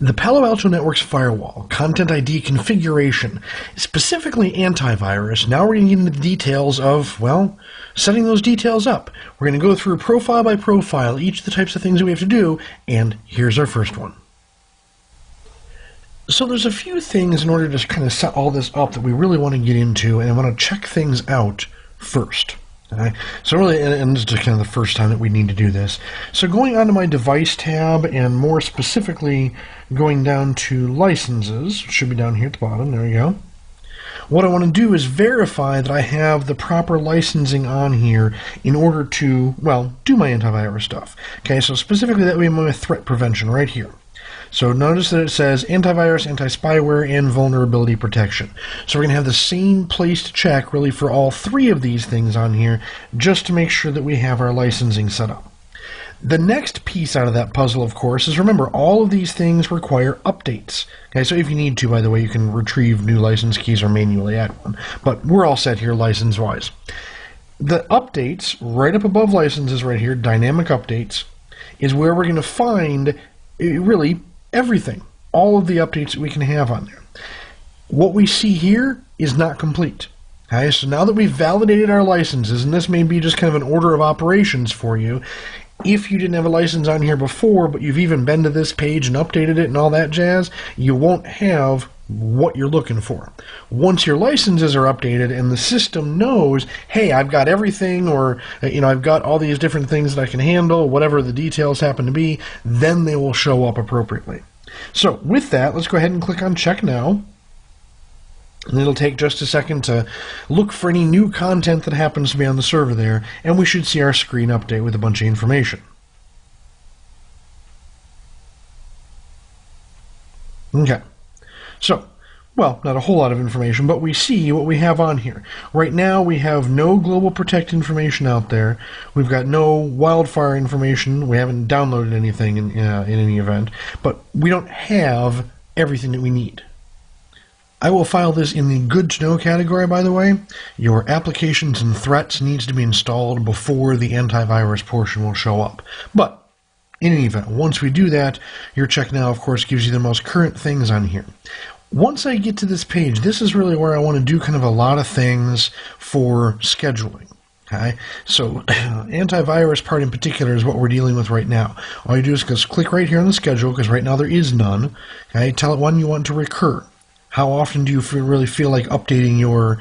The Palo Alto Network's firewall, content ID configuration, specifically antivirus. Now we're going to get into the details of, well, setting those details up. We're going to go through profile by profile, each of the types of things that we have to do, and here's our first one. So there's a few things in order to kind of set all this up that we really want to get into, and I want to check things out first. Okay? So really, and this is kind of the first time that we need to do this. So going onto my device tab, and more specifically going down to licenses, should be down here at the bottom, there we go. What I want to do is verify that I have the proper licensing on here in order to, well, do my antivirus stuff. Okay, so specifically that would be my threat prevention right here. So notice that it says antivirus, anti-spyware, and vulnerability protection. So we're going to have the same place to check really for all three of these things on here just to make sure that we have our licensing set up. The next piece out of that puzzle, of course, is remember all of these things require updates. Okay, so if you need to, by the way, you can retrieve new license keys or manually add one. But we're all set here license-wise. The updates, right up above licenses right here, dynamic updates, is where we're going to find really everything, all of the updates that we can have on there. What we see here is not complete. Okay, so now that we've validated our licenses, and this may be just kind of an order of operations for you, if you didn't have a license on here before, but you've even been to this page and updated it and all that jazz, you won't have what you're looking for. Once your licenses are updated and the system knows, hey, I've got everything, or I've got all these different things that I can handle, whatever the details happen to be, then they will show up appropriately. So with that, let's go ahead and click on Check Now. And it'll take just a second to look for any new content that happens to be on the server there, and we should see our screen update with a bunch of information. Okay. So, well, not a whole lot of information, but we see what we have on here. Right now, we have no Global Protect information out there. We've got no wildfire information. We haven't downloaded anything in any event, but we don't have everything that we need. I will file this in the good to know category, by the way. Your applications and threats needs to be installed before the antivirus portion will show up. But in any event, once we do that, your Check Now, of course, gives you the most current things on here. Once I get to this page, this is really where I want to do kind of a lot of things for scheduling. Okay, so antivirus part in particular is what we're dealing with right now. All you do is just click right here on the schedule, because right now there is none. Okay, tell it when you want to recur. How often do you really feel like updating your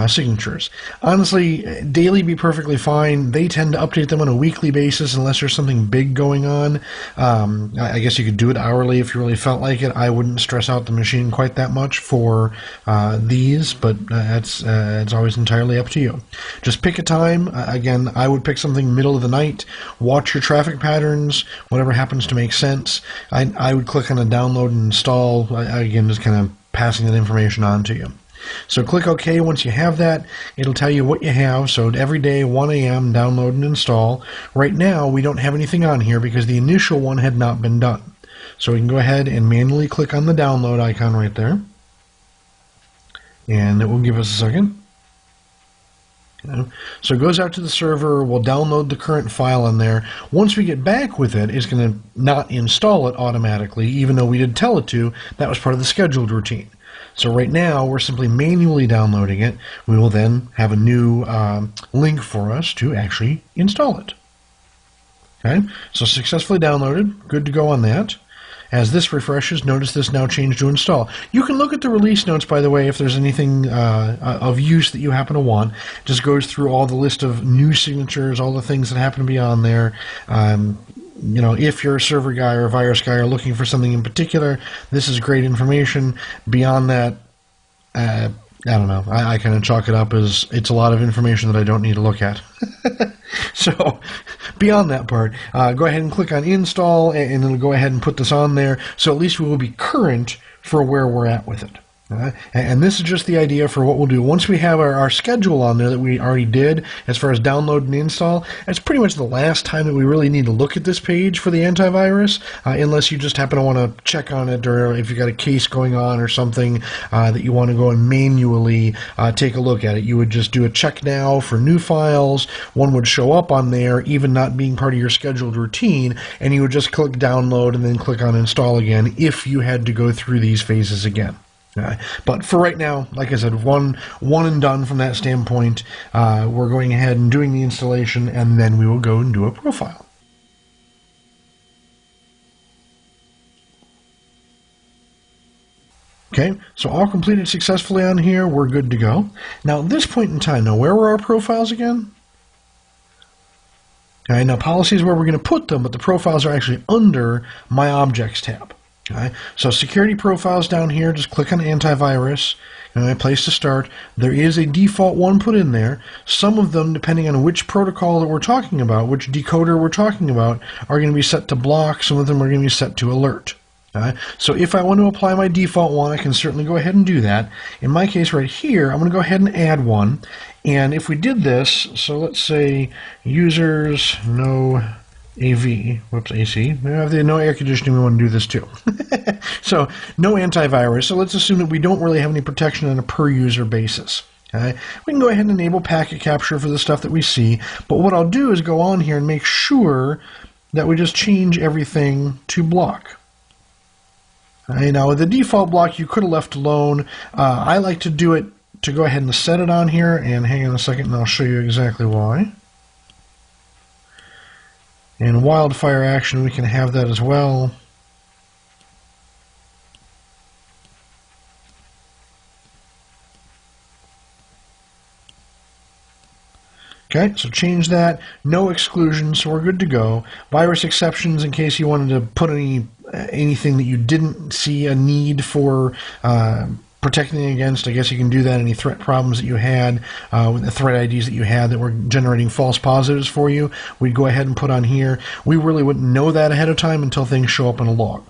signatures? Honestly, daily be perfectly fine. They tend to update them on a weekly basis unless there's something big going on. I guess you could do it hourly if you really felt like it. I wouldn't stress out the machine quite that much for these, but it's always entirely up to you. Just pick a time. Again, I would pick something middle of the night. Watch your traffic patterns, whatever happens to make sense. I would click on a download and install. Again, just kind of passing that information on to you. So click OK once you have that. It'll tell you what you have. So every day, 1 a.m., download and install. Right now, we don't have anything on here because the initial one had not been done. So we can go ahead and manually click on the download icon right there. And it will give us a second. Okay. So it goes out to the server. We'll download the current file in there. Once we get back with it, it's going to not install it automatically, even though we did tell it to. That was part of the scheduled routine. So right now, we're simply manually downloading it. We will then have a new link for us to actually install it. Okay, so successfully downloaded. Good to go on that. As this refreshes, notice this now changed to install. You can look at the release notes, by the way, if there's anything of use that you happen to want. It just goes through all the list of new signatures, all the things that happen to be on there. If you're a server guy or a virus guy or looking for something in particular, this is great information. Beyond that, I don't know. I kind of chalk it up as it's a lot of information that I don't need to look at. So, beyond that part, go ahead and click on Install, and it'll go ahead and put this on there. So at least we will be current for where we're at with it. And this is just the idea for what we'll do. Once we have our schedule on there that we already did as far as download and install, that's pretty much the last time that we really need to look at this page for the antivirus, unless you just happen to want to check on it, or if you've got a case going on or something that you want to go and manually take a look at it. You would just do a check now for new files. One would show up on there, even not being part of your scheduled routine, and you would just click download and then click on install again if you had to go through these phases again. But for right now, like I said, one and done from that standpoint. We're going ahead and doing the installation, and then we will go and do a profile. Okay, so all completed successfully on here. We're good to go. Now, at this point in time, now where were our profiles again? Okay, now policy is where we're going to put them, but the profiles are actually under My Objects tab. Okay, so security profiles down here, just click on antivirus, and a place to start. There is a default one put in there. Some of them, depending on which protocol that we're talking about, which decoder we're talking about, are going to be set to block. Some of them are going to be set to alert. So if I want to apply my default one, I can certainly go ahead and do that. In my case right here, I'm going to go ahead and add one. And if we did this, so let's say users no AV, whoops, AC. If they have no air conditioning, we want to do this too. So no antivirus. So let's assume that we don't really have any protection on a per user basis. Okay? We can go ahead and enable packet capture for the stuff that we see. But what I'll do is go on here and make sure that we just change everything to block. Now with the default block, you could have left alone. I like to do it to go ahead and set it on here. And hang on a second, and I'll show you exactly why. And wildfire action, we can have that as well. Okay, so change that. No exclusions, so we're good to go. Virus exceptions in case you wanted to put anything that you didn't see a need for protecting against. I guess you can do that. Any threat problems that you had, with the threat IDs that you had that were generating false positives for you, we'd go ahead and put on here. We really wouldn't know that ahead of time until things show up in a log.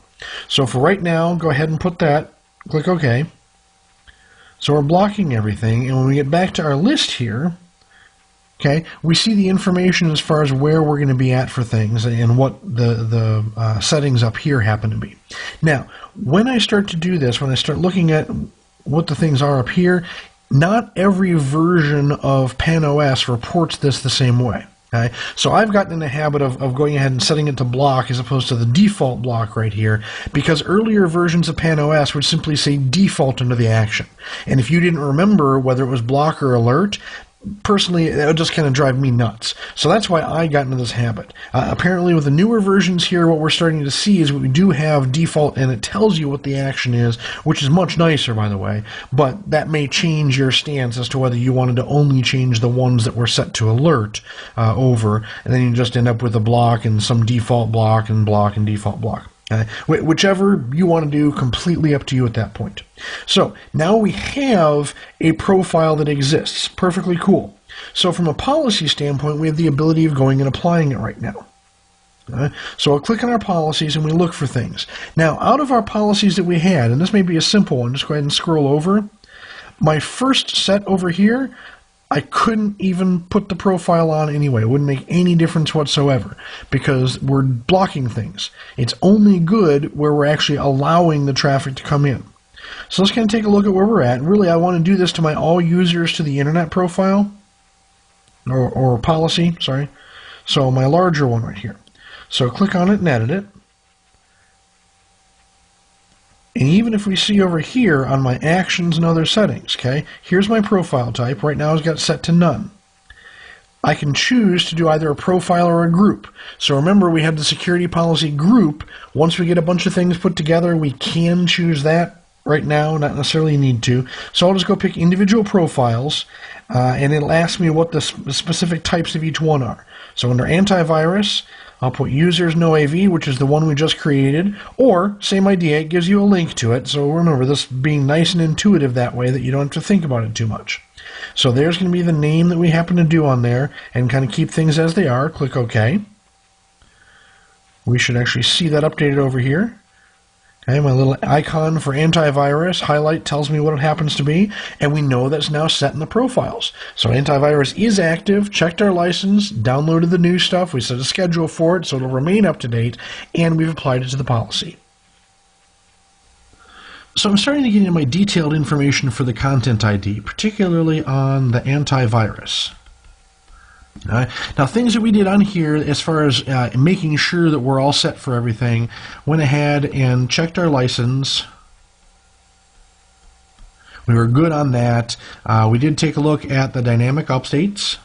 So for right now, go ahead and put that. Click OK. So we're blocking everything, and when we get back to our list here, okay, we see the information as far as where we're going to be at for things and what the settings up here happen to be. Now, when I start to do this, when I start looking at what the things are up here, not every version of PanOS reports this the same way. Okay? So I've gotten in the habit of going ahead and setting it to block as opposed to the default block right here, because earlier versions of PanOS would simply say default under the action. And if you didn't remember whether it was block or alert, personally, that would just kind of drive me nuts. So that's why I got into this habit. Apparently, with the newer versions here, what we're starting to see is we do have default, and it tells you what the action is, which is much nicer, by the way. But that may change your stance as to whether you wanted to only change the ones that were set to alert over, and then you just end up with a block and some default block and default block. Whichever you want to do, completely up to you at that point. So now we have a profile that exists. Perfectly cool. So from a policy standpoint, we have the ability of going and applying it right now. So I'll click on our policies and we look for things. Now, out of our policies that we had, and this may be a simple one, just go ahead and scroll over. My first set over here, I couldn't even put the profile on anyway. It wouldn't make any difference whatsoever because we're blocking things. It's only good where we're actually allowing the traffic to come in. So let's kind of take a look at where we're at. And really, I want to do this to my all users to the internet profile or policy, sorry. So my larger one right here. So click on it and edit it. And even if we see over here on my actions and other settings, okay, here's my profile type. Right now it's got set to none. I can choose to do either a profile or a group. So remember, we have the security policy group. Once we get a bunch of things put together, we can choose that. Right now, not necessarily need to. So I'll just go pick individual profiles, and it'll ask me what the specific types of each one are. So under antivirus, I'll put users no AV, which is the one we just created, or same idea, it gives you a link to it. So remember, this being nice and intuitive that way that you don't have to think about it too much. So there's going to be the name that we happen to do on there, and kind of keep things as they are. Click OK. We should actually see that updated over here. Okay, my little icon for antivirus highlight tells me what it happens to be, and we know that's now set in the profiles. So antivirus is active, checked our license, downloaded the new stuff, we set a schedule for it so it'll remain up to date, and we've applied it to the policy. So I'm starting to get into my detailed information for the content ID, particularly on the antivirus. Now, things that we did on here as far as making sure that we're all set for everything, went ahead and checked our license. We were good on that. We did take a look at the dynamic updates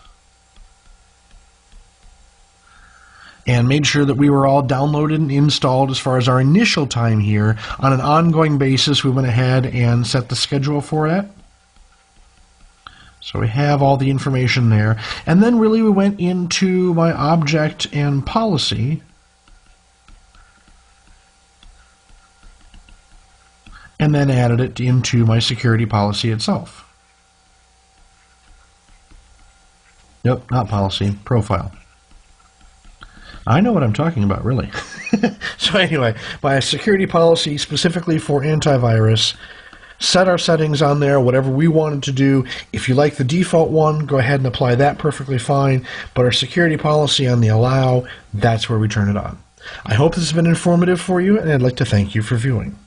and made sure that we were all downloaded and installed as far as our initial time here. On an ongoing basis, we went ahead and set the schedule for that. So we have all the information there. And then really we went into my object and policy. And then added it into my security policy itself. Nope, not policy, profile. I know what I'm talking about, really. So anyway, my security policy specifically for antivirus, set our settings on there, whatever we wanted to do. If you like the default one, go ahead and apply that perfectly fine. But our security policy on the allow, that's where we turn it on. I hope this has been informative for you, and I'd like to thank you for viewing.